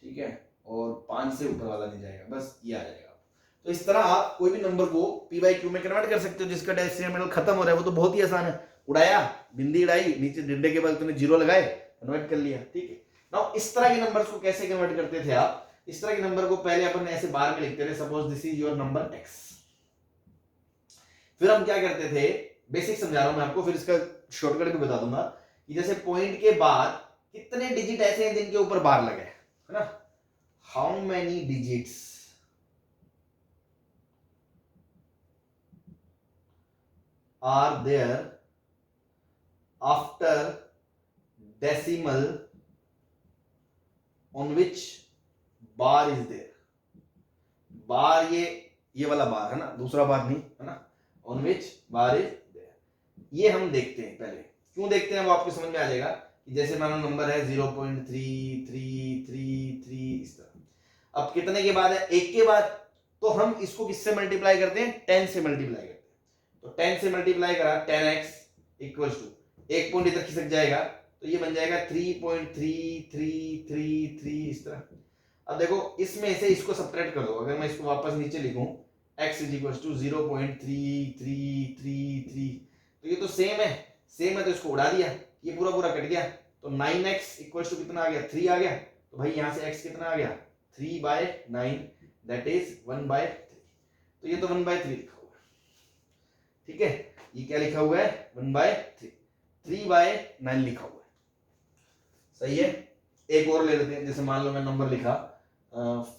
S1: ठीक है, और 5 से ऊपर वाला नहीं जाएगा, बस ये आ जाएगा। तो इस तरह आप कोई भी नंबर को p बाई क्यू में कन्वर्ट कर सकते हो जिसका डेसिमल खत्म हो रहा है। वो तो बहुत ही आसान है, उड़ाया, बिंदी उड़ाई, नीचे डिंडे के बाद तुमने जीरो लगाए, कन्वर्ट कर लिया, ठीक है। नाउ इस तरह के नंबर्स को कैसे कन्वर्ट करते थे आप, इस तरह के नंबर को पहले अपन ऐसे बार में लिखते थे, suppose this is your number x। फिर हम क्या करते थे, बेसिक समझा रहा हूं मैं आपको, फिर इसका शॉर्टकट भी बता दूंगा कि जैसे पॉइंट के बाद कितने डिजिट ऐसे हैं जिनके ऊपर बार लगे, है ना, how many digits are there after decimal on which bar is there। बार ये वाला बार है ना, दूसरा बार नहीं, है ना, on which bar is there। ये हम देखते हैं, पहले क्यों देखते हैं वो आपको समझ में आ जाएगा कि जैसे मानो नंबर है 0.3333 इस तरह। अब कितने के बाद है, 1 के बाद, तो हम इसको किससे मल्टीप्लाई करते हैं, 10 से मल्टीप्लाई करते हैं। तो 10 से मल्टीप्लाई करा 10x इक्वल टू, एक पॉइंट इधर खिसक जाएगा तो ये बन जाएगा 3.3333 इस तरह। अब देखो इसमें से इसको सब्ट्रैक्ट कर दो, अगर मैं इसको वापस नीचे लिखूं x इज इक्वल टू 0.3333, तो ये तो सेम है तो इसको उड़ा दिया, ये पूरा पूरा कट गया, तो 9x इक्वल टू कितना आ गया, 3 आ गया। तो भाई यहां से x कितना आ गया, 3/9, दैट इज 1/3। तो ये तो 1/3 लिखा हुआ है, ठीक है, ये क्या लिखा हुआ है, 1/3, 3/9 लिखा हुआ है, सही है। एक और ले लेते हैं, जैसे मान लो मैं नंबर लिखा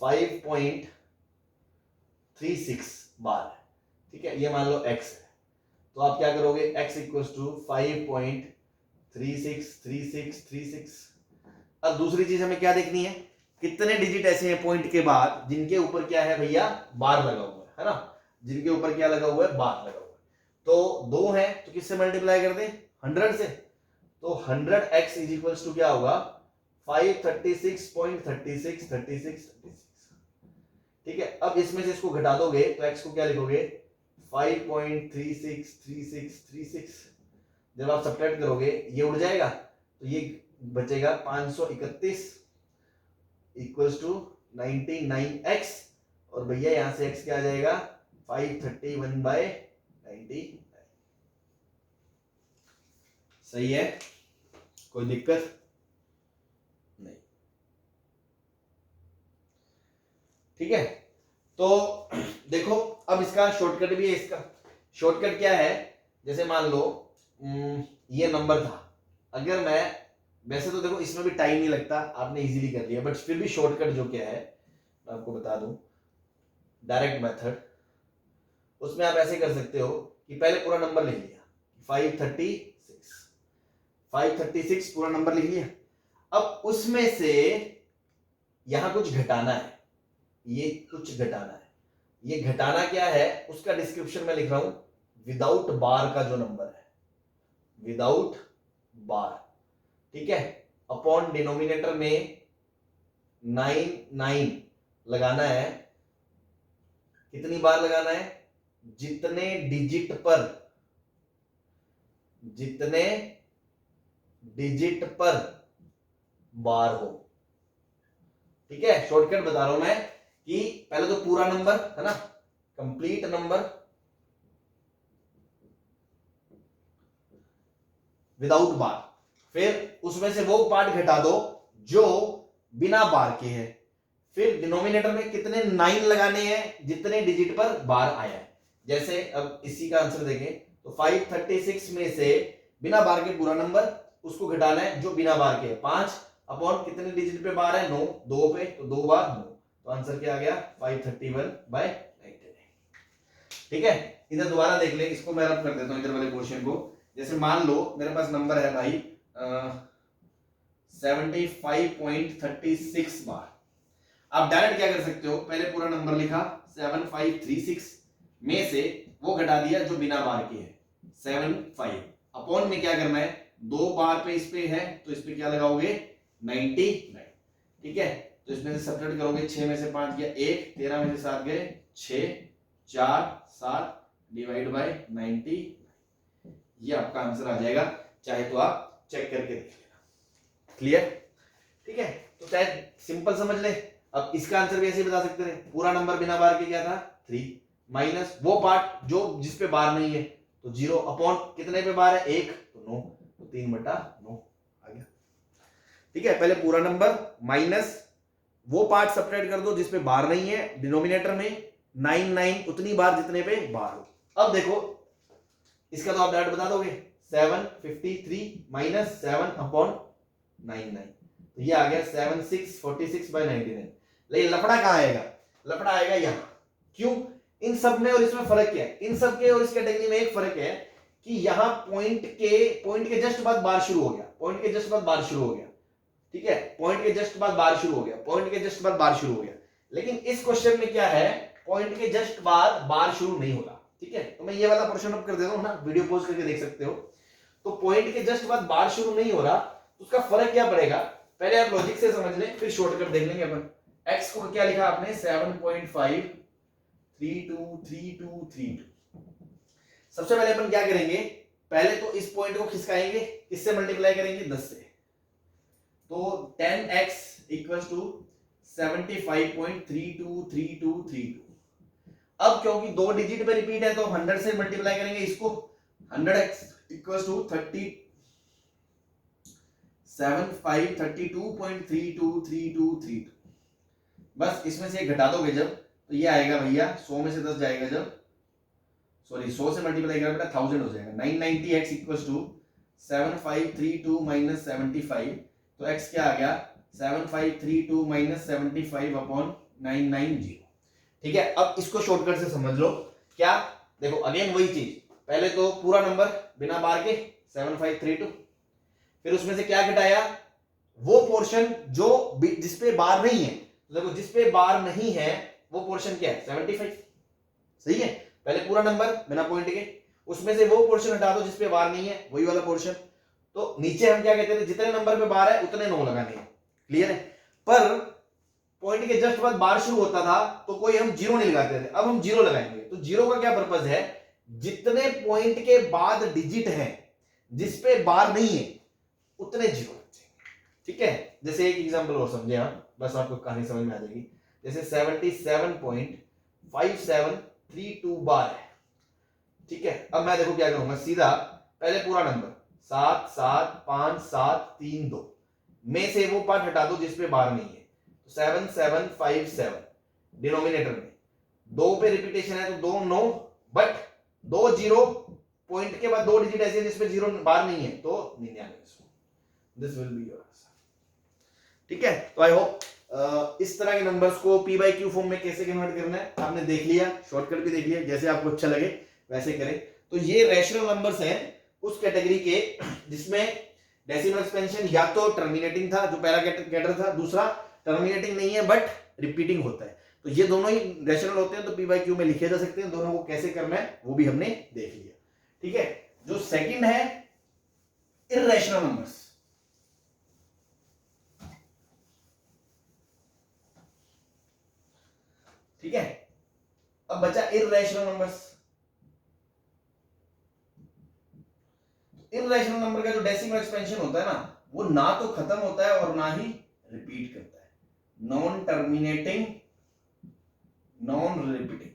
S1: 5.36 बार, ठीक है, ये मान लो x है, तो आप क्या करोगे, x इक्वल्स टू 5.363636। अब दूसरी चीज हमें क्या देखनी है, कितने डिजिट ऐसे हैं पॉइंट के बाद जिनके ऊपर क्या है भैया, बार लगा हुआ है ना, जिनके ऊपर क्या लगा हुआ है, बार लगा हुआ है। तो 2 है तो किससे मल्टीप्लाई कर दें, 100 से, तो 100x इज इक्वल्स टू क्या होगा, 536.363636, ठीक है। अब इसमें से इसको घटा दोगे तो x को क्या लिखोगे, 5.363636। जब आप सब्ट्रैक्ट करोगे ये उड़ जाएगा, तो ये बचेगा 531 इक्वल्स टू 99x, और भैया यहां से x क्या आ जाएगा, 531/99। सही है, कोई दिक्कत नहीं, ठीक है। तो देखो अब इसका शॉर्टकट भी है, इसका शॉर्टकट क्या है, जैसे मान लो ये नंबर था, अगर मैं, वैसे तो देखो इसमें भी टाइम नहीं लगता, आपने इजीली कर लिया, बट फिर भी शॉर्टकट जो क्या है मैं आपको बता दूं, डायरेक्ट मेथड, उसमें आप ऐसे कर सकते हो कि पहले पूरा नंबर लिख लिया, 536 पूरा नंबर लिख लिया। अब उसमें से यहां कुछ घटाना है, ये कुछ घटाना है, ये घटाना क्या है, उसका डिस्क्रिप्शन में लिख रहा हूं, विदाउट बार का जो नंबर है, विदाउट बार, ठीक है, अपॉन डिनोमिनेटर में 9 लगाना है। कितनी बार लगाना है, जितने डिजिट पर बार हो, ठीक है। शॉर्टकट बता रहा हूं मैं कि पहले तो पूरा नंबर है ना, कंप्लीट नंबर विदाउट बार, फिर उसमें से वो पार्ट घटा दो जो बिना बार के है, फिर डिनोमिनेटर में कितने 9 लगाने हैं जितने डिजिट पर बार आया है। जैसे अब इसी का आंसर देखें तो 536 में से बिना बार के पूरा नंबर, उसको घटाना है जो बिना बार के है, 5 अपॉन कितने डिजिट पे बार है, 9, 2 पे, तो 2 बार 9, तो आंसर क्या आ गया, 531/99, ठीक है। इधर दोबारा देख ले, इसको मैं रब कर देता हूं इधर वाले क्वेश्चन को। जैसे मान लो मेरे पास नंबर है भाई 75.36 बार, आप डायरेक्ट क्या कर सकते हो, पहले पूरा नंबर लिखा 7536 में से वो घटा दिया जो बिना बार के है 75, अपॉन में क्या करना है, 2 बार पे इस पे है तो इस पे क्या लगाओगे, 99, ठीक है। तो इसमें से सब्ट्रैक्ट करोगे, 6 में से 5 गया 1, 13 में से 7 गए 6, 4 7 डिवाइड बाय 90, ये आपका आंसर आ जाएगा, चाहे तो आप चेक करके देख लेना, क्लियर, ठीक है। तो चाहे सिंपल समझ ले, अब इसका आंसर भी ऐसे बता सकते थे, पूरा नंबर बिना बार के क्या था 3, माइनस वो पार्ट जो जिस पे बार नहीं है तो 0, अपॉन कितने पे बार है 1, तो 9, तो 3/9 आ गया, ठीक है। पहले पूरा नंबर माइनस वो पार्ट सब्ट्रैक्ट कर दो जिस पे बार नहीं है, डिनोमिनेटर में 9 उतनी बार जितने पे बार हो। अब देखो इसका तो आप डायरेक्ट बता दोगे, 753 माइनस 7/99, तो ये आ गया 7646/99। लेकिन लफड़ा कहां आएगा, लफड़ा आएगा यहां, क्यों, इन सब में और इसमें फर्क क्या है, इन सब के और इस कैटेगरी में एक फर्क है कि यहां पॉइंट के जस्ट बाद बार शुरू हो गया, पॉइंट के जस्ट बाद बार शुरू हो गया, ठीक है, पॉइंट के जस्ट बाद बार शुरू हो गया, पॉइंट के जस्ट बाद बार शुरू हो गया। लेकिन इस क्वेश्चन में क्या है, पॉइंट के जस्ट बाद बार शुरू नहीं होगा, ठीक है। तो मैं ये वाला पोर्शन अप कर देता हूं ना, वीडियो पॉज करके देख सकते हो। तो पॉइंट के जस्ट बाद बार शुरू नहीं हो रहा, उसका फर्क क्या पड़ेगा, पहले आप लॉजिक से समझ लें, फिर शॉर्टकट देख लेंगे अपन। x को क्या लिखा आपने, 7.5323232। सबसे पहले अपन क्या करेंगे, पहले तो इस पॉइंट को खिसकाएंगे, किससे मल्टीप्लाई करेंगे, 10 से, तो 10x इक्वल्स टू 75.323232। अब क्योंकि 2 डिजिट पे रिपीट है तो 100 से मल्टीप्लाई करेंगे इसको, 100x इक्वल्स टू 32.3232। बस इसमें से घटा दोगे जब तो ये आएगा भैया 100 में से 10 जाएगा जब, सॉरी 100 से मल्टीप्लाई करें बेटा 1000 हो जाएगा। 990x इक्वल्स टू 7532 माइनस 75, तो x क्या आ गया 7532 माइनस 75 अपॉन 990। ठीक है, अब इसको शॉर्टकट से समझ लो। क्या, देखो अगेन वही चीज, पहले तो पूरा नंबर बिना बार के 7532, फिर उसमें से क्या घटाया, वो पोर्शन जो जिसपे बार नहीं है। तो देखो जिसपे बार नहीं है वो पोर्शन क्या है 75, सही है। पहले पूरा नंबर बिना पॉइंट के, उसमें से वो पोर्शन हटा दो जिसपे बार नहीं है, वही वाला पोर्शन। तो नीचे हम क्या कहते थे, जितने नंबर पे बार है उतने 9 लगाने हैं, क्लियर है। पर पॉइंट के जस्ट बाद बार शुरू होता था तो कोई हम जीरो नहीं लगाते थे, अब हम जीरो लगाएंगे। तो जीरो का क्या पर्पज है, जितने पॉइंट के बाद डिजिट है जिसपे बार नहीं है उतने जीरो बचेंगे। ठीक है, जैसे एक एग्जांपल और समझे आप, बस आपको कहानी समझ में आ जाएगी। जैसे 77.5732 बार है। ठीक है, अब मैं देखो क्या करूंगा, सीधा पहले पूरा नंबर 775732 में से वो पार्ट हटा दो जिसपे बार नहीं है, 7757 डिनोमिनेटर में 2 पे रिपीटेशन है तो 2 9, बट 2 जीरो पॉइंट के बाद 2 डिजिट ऐसे जिसपे जीरो बार नहीं है तो 99। This will be your answer. ठीक है, तो आई होप इस तरह के नंबर्स को p बाई क्यू फॉर्म में कैसे कन्वर्ट करना है आपने देख लिया, शॉर्टकट भी देख लिया, जैसे आपको अच्छा लगे वैसे करें। तो ये रैशनल नंबर्स हैं उस कैटेगरी के जिसमें डेसिमल एक्सपेंशन या तो टर्मिनेटिंग था, जो पहला कैटर था, दूसरा टर्मिनेटिंग नहीं है बट रिपीटिंग होता है। तो ये दोनों ही रैशनल होते हैं, तो p बाई क्यू में लिखे जा सकते हैं। दोनों को कैसे करना है वो भी हमने देख लिया। ठीक है, जो सेकंड है इर्रेशनल नंबर्स। ठीक है, अब बचा इर्रेशनल नंबर्स। इर्रेशनल नंबर का जो डेसिमल एक्सपेंशन होता है ना, वो ना तो खत्म होता है और ना ही रिपीट करता है। Non terminating, non repeating,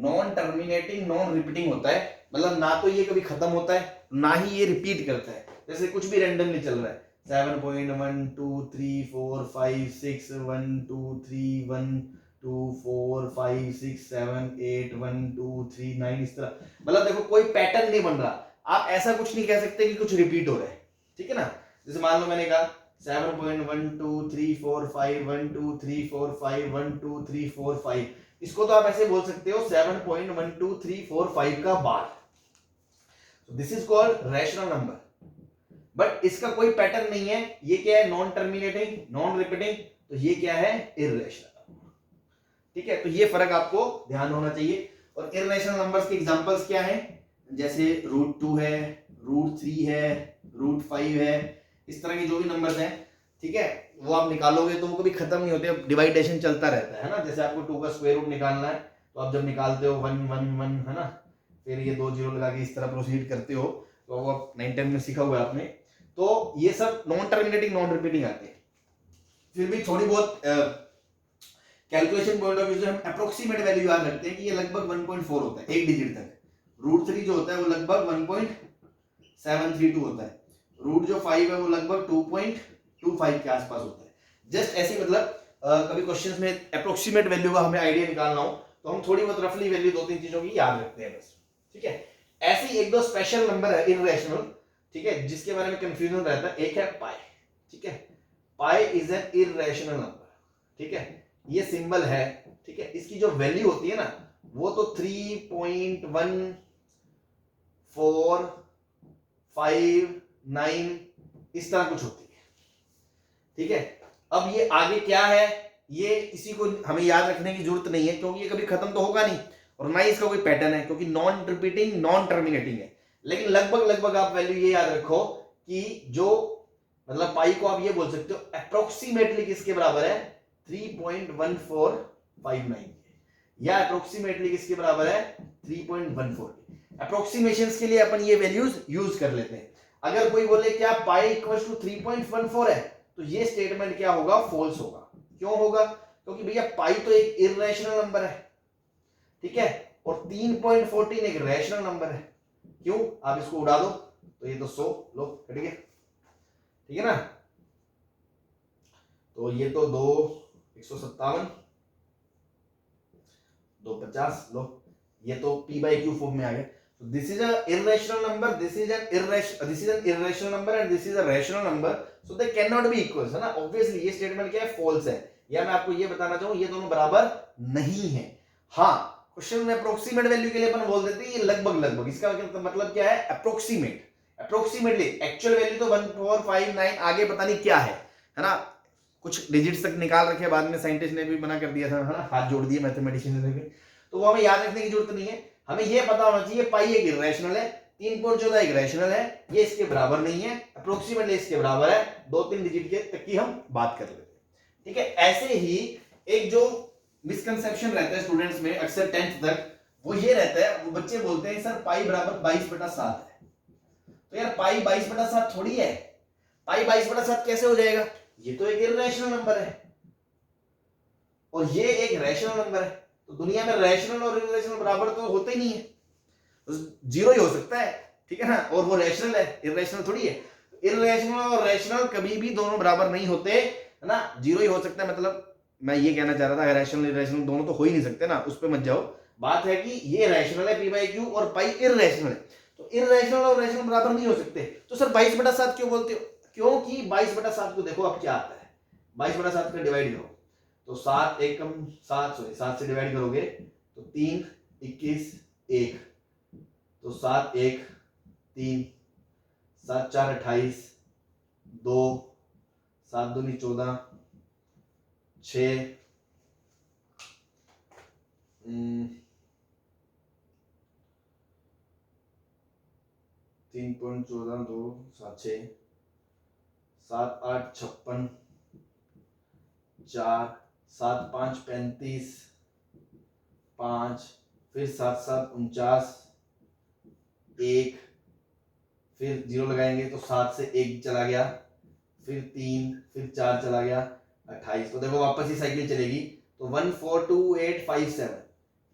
S1: non terminating non repeating होता है। मतलब ना तो ये कभी खत्म होता है ना ही ये रिपीट करता है। जैसे कुछ भी रैंडमली चल रहा है, 7.1234561223456781239, इस तरह। मतलब देखो कोई पैटर्न नहीं बन रहा, आप ऐसा कुछ नहीं कह सकते कि कुछ रिपीट हो रहा है। ठीक है ना, जैसे मान लो मैंने कहा 7.123451234512345, इसको तो आप ऐसे बोल सकते हो 7.12345 का बार। This is called rational number, but इसका कोई पैटर्न नहीं है। ये क्या है, नॉन टर्मिनेटिंग नॉन रिपीटिंग, तो ये क्या है, इर्रेशनल। ठीक है, तो ये फर्क आपको ध्यान होना चाहिए। और इर्रेशनल नंबर्स के एग्जांपल्स क्या हैं, जैसे √2 है, √3 है, √5 है, इस तरह के जो भी नंबर्स हैं। ठीक है, वो आप निकालोगे तो वो कभी खत्म नहीं होते, डिवाइडेशन चलता रहता है ना। जैसे आपको 2 का स्क्वायर रूट निकालना है तो आप जब निकालते हो 1 1 1 है ना, फिर ये 2 जीरो लगा के इस तरह प्रोसीड करते हो, तो वो 9-10 में सीखा हुआ है आपने। तो ये सब नॉन टर्मिनेटिंग नॉन रिपीटिंग आते हैं। फिर भी थोड़ी बहुत कैलकुलेशन पॉइंट ऑफ व्यू से हम अप्रोक्सीमेट वैल्यू याद रखते हैं कि ये लगभग 1.4 होता है एक डिजिट तक। √3 जो होता है वो लगभग 1.732 होता है। रूट जो 5 है वो लगभग 2.25 के आसपास होता है। जस्ट ऐसे, मतलब कभी क्वेश्चंस में अप्रोक्सीमेट वैल्यू का हमें आइडिया निकालना हो तो हम थोड़ी बहुत रफली वैल्यू 2-3 चीजों की याद रखते हैं बस। ठीक है, ऐसी 1-2 स्पेशल नंबर है इर्रेशनल, ठीक है, जिसके बारे में कंफ्यूजन रहता है। एक है पाई। ठीक है, pi is an irrational number. ठीक है, ये सिंबल है। ठीक है, इसकी जो वैल्यू होती है ना वो तो 3.1459 इस तरह कुछ होती है। ठीक है, अब ये आगे क्या है ये इसी को हमें याद रखने की जरूरत नहीं है, क्योंकि ये कभी खत्म तो होगा नहीं और ना ही इसका कोई पैटर्न है, क्योंकि नॉन रिपीटिंग नॉन टर्मिनेटिंग है। लेकिन लगभग आप वैल्यू ये याद रखो कि जो मतलब पाई को आप ये बोल सकते हो अप्रोक्सीमेटली किसके बराबर है, 3.1459 या अप्रोक्सीमेटली किसके बराबर है, 3.14। अप्रोक्सीमेशंस के लिए अपन ये वैल्यूज यूज कर लेते हैं। अगर कोई बोले क्या पाई इक्वल्स टू 3.14 है तो ये स्टेटमेंट क्या होगा, फॉल्स होगा। क्यों होगा, क्योंकि भैया पाई तो एक इर्रेशनल नंबर है। ठीक है, और 3.14 एक रैशनल नंबर है। क्यों? आप इसको उड़ा दो तो ये तो 100 लो कट गया, ठीक है ना। तो ये तो 157 250 लो, ये तो p by q फॉर्म में आ गया। So this is a irrational number, this is an irrational number and this is a rational number, so they cannot be equals, है ना। obviously ये स्टेटमेंट क्या है? फॉल्स है, या मैं आपको ये बताना चाहूं ये दोनों बराबर नहीं है। हाँ, क्वेश्चन में अप्रोक्सीमेट वैल्यू के लिए अपन बोल देते हैं ये लगभग, इसका मतलब क्या है? अप्रोक्सीमेटली। एक्चुअल वैल्यू तो 1459 आगे पता नहीं क्या है ना, कुछ डिजिट्स तक निकाल रखे, बाद में साइंटिस्ट ने भी मना कर दिया था, है ना, हाथ जोड़ दिए मैथमेटिशियन ने भी। तो वो हमें याद रखने की जरूरत नहीं है, हमें ये पता होना चाहिए पाई एक इरेशनल है, 3.14 एक रैशनल है, ये इसके बराबर नहीं है, अप्रोक्सीमेटली इसके बराबर है, 2-3 डिजिट के तक की हम बात कर लेते हैं, ठीक है। ऐसे ही एक जो मिसकंसेप्शन रहता है स्टूडेंट्स में अक्सर 10th तक, वो ये रहता है, वो बच्चे बोलते हैं सर पाई बराबर 22/7 है। तो यार पाई 22/7 थोड़ी है, पाई 22/7 कैसे हो जाएगा? ये तो एक इरेशनल नंबर है और ये एक रैशनल नंबर है। तो दुनिया में रैशनल और इरेशनल बराबर तो होते ही नहीं है, तो जीरो ही हो सकता है, ठीक है ना। और वो रैशनल है, इरेशनल थोड़ी है। इरेशनल और रैशनल कभी भी दोनों बराबर नहीं होते, है ना, जीरो ही हो सकता है। मतलब मैं ये कहना चाह रहा था रैशनल इरेशनल दोनों तो हो ही नहीं सकते ना, उस पर मत जाओ। बात है कि ये रैशनल है p/q और पाई इरेशनल है, तो इरेशनल और रैशनल बराबर नहीं हो सकते। तो सर 22/7 क्यों बोलते हो? क्योंकि 22/7 को देखो अब क्या आता है, 22/7 का डिवाइड करो तो 7 एकम 7 से डिवाइड करोगे तो 3 21 1, तो 7 1 3, 7 4 28, 2 7 2 14, 6 3.14 2 7 6 7 8 56, 4 7 5 35, 5 फिर 7 7 49, 1 फिर 0 लगाएंगे तो 7 से 1 चला गया, फिर 3 फिर 4 चला गया 28। तो देखो वापस ही साइकिल चलेगी, तो 142857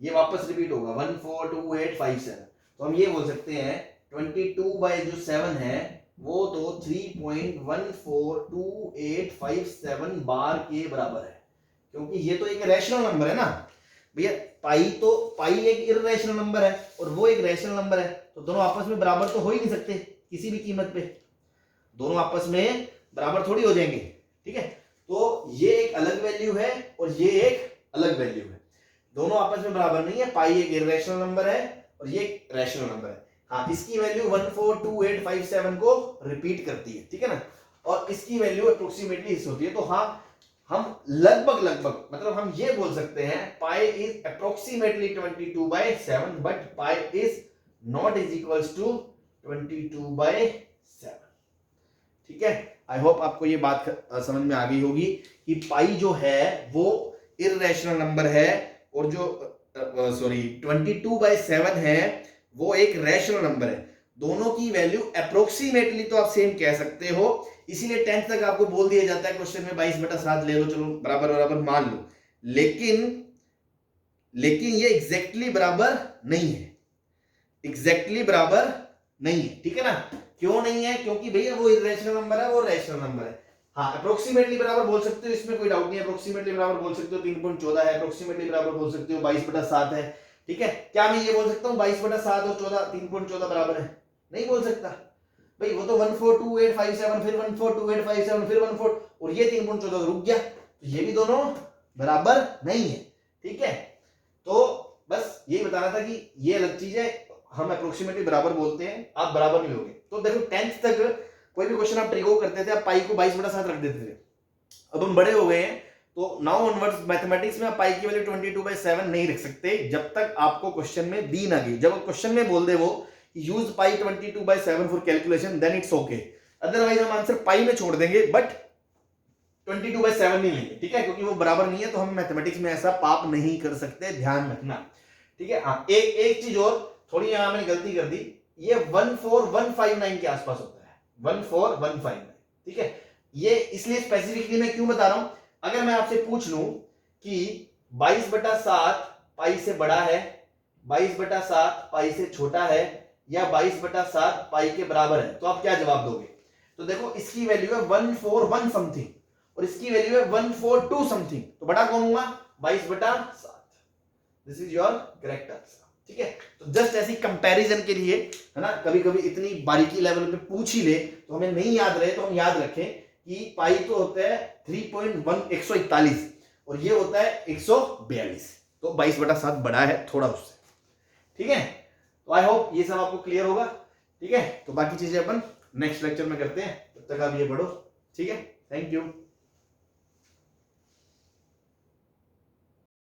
S1: ये वापस रिपीट होगा 142857। तो हम ये बोल सकते हैं 22/7 है वो तो 3.142857 बार के बराबर है, क्योंकि ये तो एक रैशनल नंबर है ना भैया। पाई एक इरेशनल नंबर है और वो एक रैशनल नंबर है, तो दोनों आपस में बराबर तो हो ही नहीं सकते किसी भी कीमत पे, दोनों आपस में बराबर थोड़ी हो जाएंगे, ठीक है। तो ये एक अलग वैल्यू है और ये एक अलग वैल्यू है, दोनों आपस में बराबर नहीं है। पाई एक इरेशनल नंबर है और ये एक रैशनल नंबर है। हाँ, इसकी वैल्यू 142857 को रिपीट करती है, ठीक है ना, और इसकी वैल्यू अप्रोक्सीमेटली इस होती है। तो हाँ, हम लगभग मतलब हम ये बोल सकते हैं pi is approximately 22/7 but pi is not is equals to 22/7, ठीक है। आई होप आपको ये बात समझ में आ गई होगी कि पाई जो है वो इरेशनल नंबर है और जो 22/7 है वो एक रैशनल नंबर है। दोनों की वैल्यू अप्रोक्सीमेटली तो आप सेम कह सकते हो, इसीलिए 10th तक आपको बोल दिया जाता है क्वेश्चन में 22/7 ले लो, चलो बराबर मान लो, लेकिन ये एग्जैक्टली बराबर नहीं है, एग्जैक्टली बराबर नहीं है, ठीक है ना। क्यों नहीं है? क्योंकि भैया वो इरेशनल नंबर है, वो रैशनल नंबर है। हाँ, अप्रोक्सीमेटली बराबर बोल सकते हो, इसमें कोई डाउट नहीं है, अप्रोक्सीमेटली बराबर बोल सकते हो 3.14 है, अप्रोक्सीमेटली बराबर बोल सकते हो 22/7 है, ठीक है। क्या मैं ये बोल सकता हूँ 22/7 और 3.14 बराबर है? नहीं बोल सकता भाई, वो तो 142857 फिर 142857 फिर 14 और ये 3.14 रुक गया, तो ये भी दोनों बराबर नहीं है, ठीक है। तो बस यही बताना था कि ये अलग चीज है, हम अप्रोक्सीमेटली बराबर बोलते हैं, आप बराबर नहीं लोगे। तो देखो 10th तक कोई भी क्वेश्चन आप ट्रिको करते थे, आप पाई को 22/7 रख देते थे। अब हम बड़े हो गए हैं, तो नाउ ऑनवर्ड्स मैथमेटिक्स में आप पाई की वैल्यू 22/7 नहीं रख सकते जब तक आपको क्वेश्चन में दी ना गई। जब क्वेश्चन में बोल दे वो use pi 22/7 for calculation, then it's okay, otherwise हम आंसर पाई में छोड़ देंगे बट 22/7 नहीं लेंगे, ठीक है, क्योंकि वो बराबर नहीं है। तो हम मैथमेटिक्स में ऐसा पाप नहीं कर सकते, ध्यान रखना, ठीक है। हाँ, एक चीज और, थोड़ी यहां मैंने गलती कर दी, ये 14159 के आसपास होता है, 14159, ठीक है। ये इसलिए स्पेसिफिकली मैं क्यों बता रहा हूं, अगर मैं आपसे पूछ लूं कि 22/7 पाई से बड़ा है 22/7 पाई से छोटा है या 22/7 पाई के बराबर है, तो आप क्या जवाब दोगे? तो देखो इसकी वैल्यू है 141 समथिंग और इसकी वैल्यू है 142 समथिंग, तो बड़ा कौन हुआ? 22/7। This is your correct answer. ठीक है, तो जस्ट ऐसी कंपैरिजन के लिए है ना, कभी कभी इतनी बारीकी लेवल पे पूछ ही ले तो हमें नहीं याद रहे तो हम याद रखें कि पाई तो होता है 3.141 और ये होता है 142, तो 22/7 बड़ा है थोड़ा उससे। ठीक है, तो आई होप ये सब आपको क्लियर होगा। ठीक है, तो बाकी चीजें अपन नेक्स्ट लेक्चर में करते हैं, तब तक आप ये पढ़ो। ठीक है, थैंक यू।